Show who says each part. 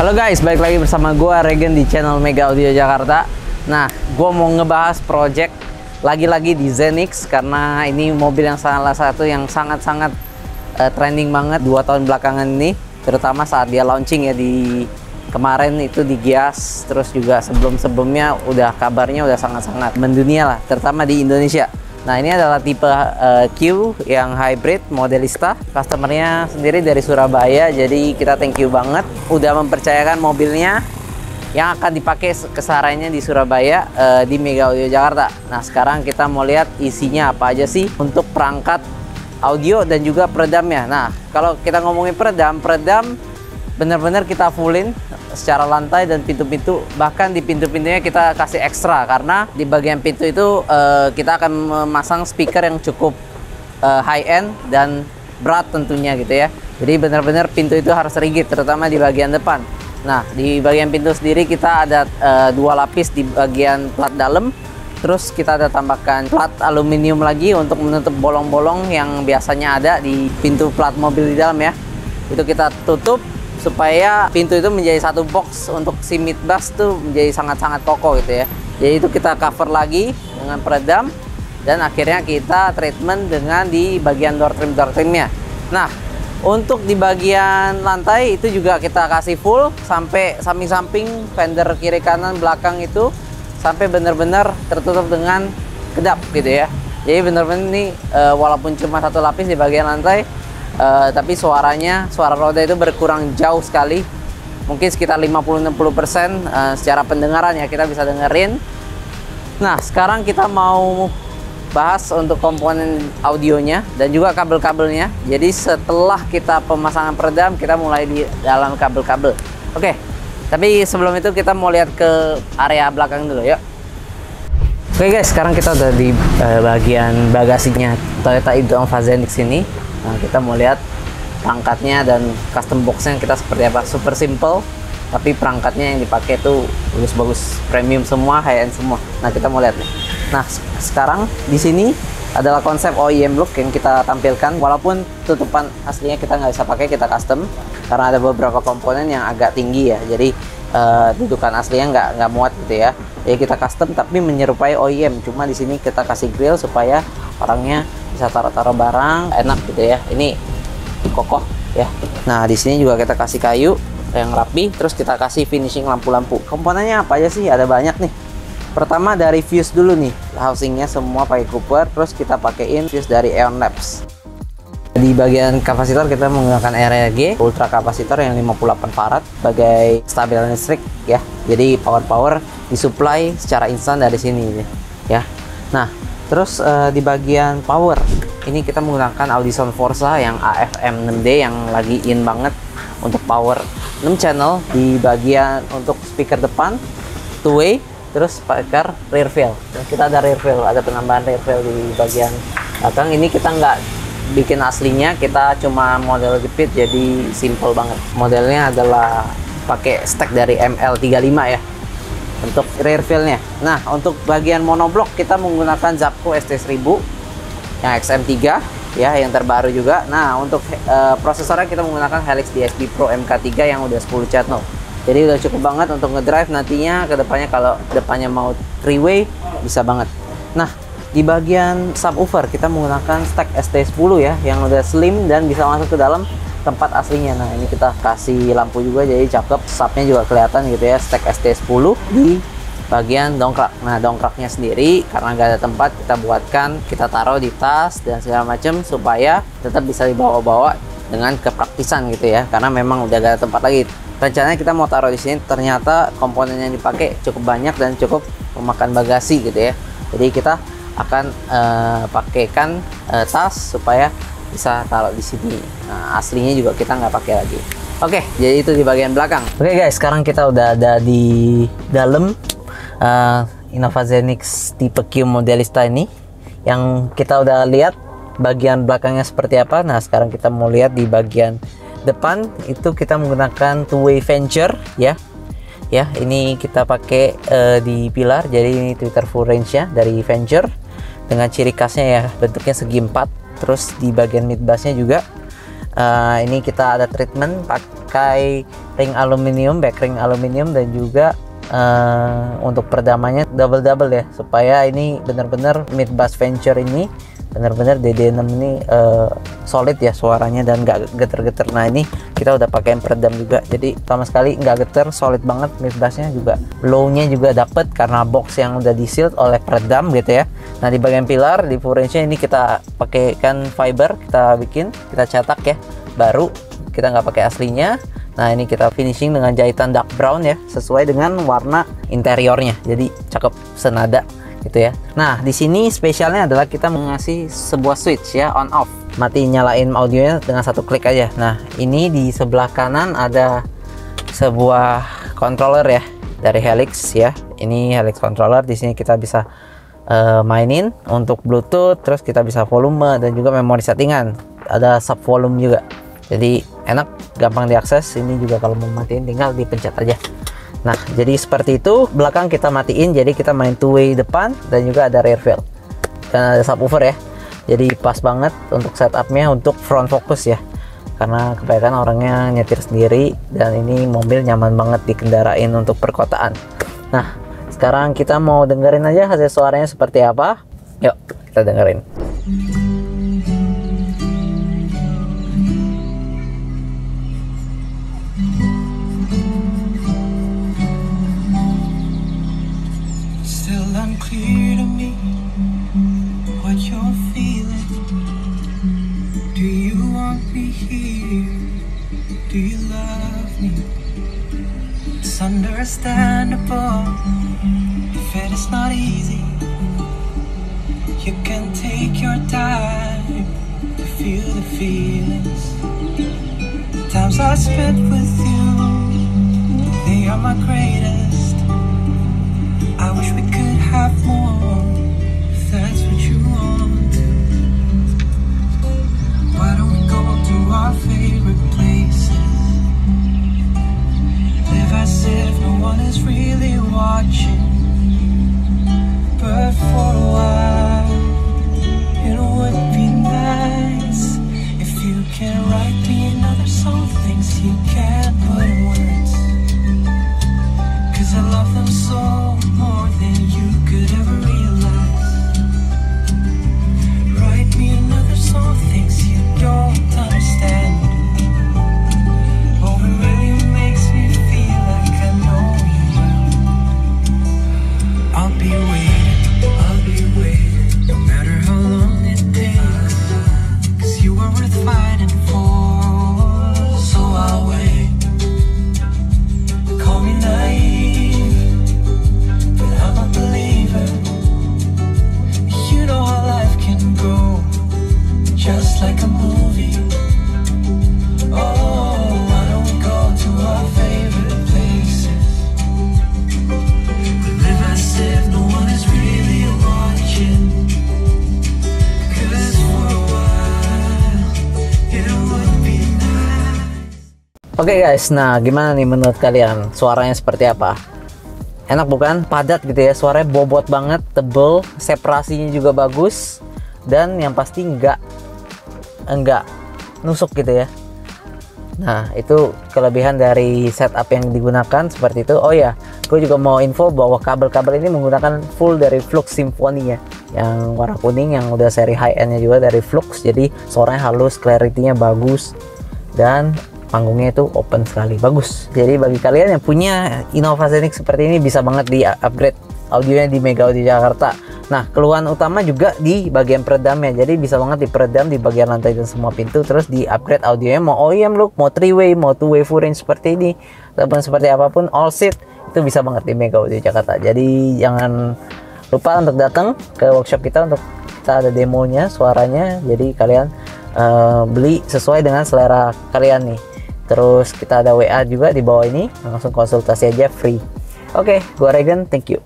Speaker 1: Halo guys, balik lagi bersama gua Regen di channel Mega Audio Jakarta. Nah, gua mau ngebahas project lagi-lagi di Zenix karena ini mobil yang salah satu yang sangat-sangat trending banget 2 tahun belakangan ini, terutama saat dia launching ya di kemarin itu di Gias, terus juga sebelum-sebelumnya kabarnya udah sangat-sangat mendunia lah, terutama di Indonesia. Nah, ini adalah tipe Q yang hybrid modelista. Customernya sendiri dari Surabaya, jadi kita thank you banget udah mempercayakan mobilnya yang akan dipakai kesehariannya di Surabaya di Mega Audio Jakarta. Nah, sekarang kita mau lihat isinya apa aja sih untuk perangkat audio dan juga peredamnya. Nah, kalau kita ngomongin peredam benar-benar kita fullin secara lantai dan pintu-pintu, bahkan di pintu-pintunya kita kasih ekstra karena di bagian pintu itu kita akan memasang speaker yang cukup high end dan berat tentunya gitu ya. Jadi benar-benar pintu itu harus rigid, terutama di bagian depan. Nah, di bagian pintu sendiri kita ada 2 lapis di bagian plat dalam, terus kita ada tambahkan plat aluminium lagi untuk menutup bolong-bolong yang biasanya ada di pintu plat mobil di dalam ya. Itu kita tutup supaya pintu itu menjadi satu box untuk si midbus tuh menjadi sangat-sangat kokoh gitu ya. Jadi itu kita cover lagi dengan peredam dan akhirnya kita treatment dengan di bagian door trimnya. Nah, untuk di bagian lantai itu juga kita kasih full sampai samping-samping, fender kiri kanan belakang itu sampai benar-benar tertutup dengan kedap gitu ya. Jadi benar-benar ini walaupun cuma 1 lapis di bagian lantai, tapi suara roda itu berkurang jauh sekali, mungkin sekitar 50-60% secara pendengaran ya, kita bisa dengerin. Nah, sekarang kita mau bahas untuk komponen audionya dan juga kabel-kabelnya. Jadi setelah kita pemasangan peredam, kita mulai di dalam kabel-kabel. Oke, tapi sebelum itu kita mau lihat ke area belakang dulu ya. Oke guys, sekarang kita udah di bagian bagasinya Toyota Innova Zenix ini. Nah, kita mau lihat perangkatnya dan custom boxnya kita seperti apa. Super simple, tapi perangkatnya yang dipakai tuh bagus-bagus, premium semua, high end semua. Nah, kita mau lihat nih. Nah, sekarang di sini adalah konsep OEM look yang kita tampilkan. Walaupun tutupan aslinya kita nggak bisa pakai, kita custom karena ada beberapa komponen yang agak tinggi ya. Jadi dudukan aslinya nggak muat gitu ya. Jadi kita custom tapi menyerupai OEM. Cuma di sini kita kasih grill supaya orangnya bisa taruh-taruh barang enak gitu ya. Ini kokoh ya. Nah, di sini juga kita kasih kayu yang rapi, terus kita kasih finishing lampu-lampu. Komponennya apa aja sih? Ada banyak nih. Pertama dari fuse dulu nih, housingnya semua pakai Cooper, terus kita pakaiin fuse dari Eon Labs. Di bagian kapasitor kita menggunakan RRG ultra kapasitor yang 58 farad sebagai stabilan listrik ya. Jadi power disuplai secara instan dari sini ya. Nah, terus di bagian power ini kita menggunakan Audison Forza yang AFM 6D yang lagi in banget untuk power 6 channel. Di bagian untuk speaker depan 2-way, terus speaker rear valve. Dan kita ada rear valve, ada penambahan rear valve di bagian belakang. Ini kita nggak bikin aslinya, kita cuma model jepit, jadi simple banget. Modelnya adalah pakai stack dari ML35 ya untuk rear valve-nya. Nah, untuk bagian monoblock kita menggunakan Zapco ST1000 yang XM3 ya, yang terbaru juga. Nah, untuk prosesornya kita menggunakan Helix DSP Pro MK3 yang udah 10 channel. Jadi udah cukup banget untuk ngedrive nantinya ke depannya. Kalau depannya mau 3-way bisa banget. Nah, di bagian subwoofer kita menggunakan stack ST10 ya, yang udah slim dan bisa masuk ke dalam tempat aslinya. Nah, ini kita kasih lampu juga jadi cakep, subnya juga kelihatan gitu ya, stack ST10 di bagian dongkrak. Nah, dongkraknya sendiri karena nggak ada tempat, kita buatkan, kita taruh di tas dan segala macam supaya tetap bisa dibawa-bawa dengan kepraktisan gitu ya, karena memang udah gak ada tempat lagi. Rencananya kita mau taruh di sini, ternyata komponen yang dipakai cukup banyak dan cukup memakan bagasi gitu ya. Jadi kita akan pakaikan tas supaya bisa taruh di sini. Nah, aslinya juga kita nggak pakai lagi. Oke, jadi itu di bagian belakang. Oke guys, sekarang kita udah ada di dalam Innova Zenix tipe Q modelista ini, yang kita udah lihat bagian belakangnya seperti apa. Nah, sekarang kita mau lihat di bagian depan itu kita menggunakan 2-way Venture ya. Ini kita pakai di pilar, jadi ini tweeter full range ya dari Venture dengan ciri khasnya ya, bentuknya segi 4. Terus di bagian midbusnya juga ini kita ada treatment pakai ring aluminium, back ring aluminium, dan juga untuk peredamannya double ya, supaya ini benar-benar mid bass venture ini benar-benar DD6 ini solid ya suaranya dan nggak geter-geter. Nah ini kita udah pakai peredam juga, jadi sama sekali nggak geter, solid banget. Mid bassnya juga, low-nya juga dapet karena box yang udah di shield oleh peredam gitu ya. Nah di bagian pilar, di full range-nya ini kita pakaikan fiber, kita cetak ya, baru kita nggak pakai aslinya. Nah ini kita finishing dengan jahitan dark brown ya, sesuai dengan warna interiornya, jadi cakep senada gitu ya. Nah di sini spesialnya adalah kita mengasih sebuah switch ya, on off, mati nyalain audionya dengan satu klik aja. Nah ini di sebelah kanan ada sebuah controller ya dari Helix ya, ini Helix controller. Di sini kita bisa mainin untuk Bluetooth, terus kita bisa volume dan juga memori settingan, ada sub volume juga, jadi enak, gampang diakses. Ini juga kalau mau matiin tinggal dipencet aja. Nah jadi seperti itu, belakang kita matiin, jadi kita main two way depan dan juga ada rear view dan ada subwoofer ya, jadi pas banget untuk setupnya untuk front focus ya, karena kebanyakan orangnya nyetir sendiri dan ini mobil nyaman banget dikendarain untuk perkotaan. Nah sekarang kita mau dengerin aja hasil suaranya seperti apa. Yuk kita dengerin.
Speaker 2: Unclear to me what you're feeling. Do you want me here? Do you love me? It's understandable if it is not easy. You can take your time to feel the feelings. Times I spent with you, they are my greatest. I wish we could have more, if that's what you want. Why don't we go to our favorite places? Live as if no one is really watching. But for a while, it would be nice if you can write me another song, things you can't put in words. 'Cause I love them so more than you could ever realize. Write me another song, things you don't understand. Oh, it really makes me feel like I know you well. I'll be waiting, no matter how long it takes. 'Cause you are worth fighting for, so I'll wait. Call me naive, I'm a believer. You know how life can go, just like a movie. Oh, why don't we go to our favorite places? Live as if no one is really watching. 'Cause for a while, it would be nice.
Speaker 1: Oke guys, nah gimana nih menurut kalian? Suaranya seperti apa? Enak bukan? Padat gitu ya, suaranya bobot banget, tebel, separasinya juga bagus, dan yang pasti enggak nusuk gitu ya. Nah itu kelebihan dari setup yang digunakan seperti itu. Oh ya, gue juga mau info bahwa kabel-kabel ini menggunakan full dari Flux Symphony ya, yang warna kuning, yang udah seri high endnya juga dari Flux, jadi suaranya halus, clarity-nya bagus, dan panggungnya itu open sekali, bagus. Jadi bagi kalian yang punya Innova Zenix seperti ini, bisa banget di upgrade audionya di Mega Audio Jakarta. Nah keluhan utama juga di bagian peredamnya, jadi bisa banget diperedam di bagian lantai dan semua pintu, terus di upgrade audionya mau OEM look, mau 3-way, mau 2-way full range seperti ini, ataupun seperti apapun all seat, itu bisa banget di Mega Audio Jakarta. Jadi jangan lupa untuk datang ke workshop kita, untuk kita ada demonya suaranya, jadi kalian beli sesuai dengan selera kalian nih. Terus kita ada WA juga di bawah ini, langsung konsultasi aja free. Oke, gua Regen, thank you.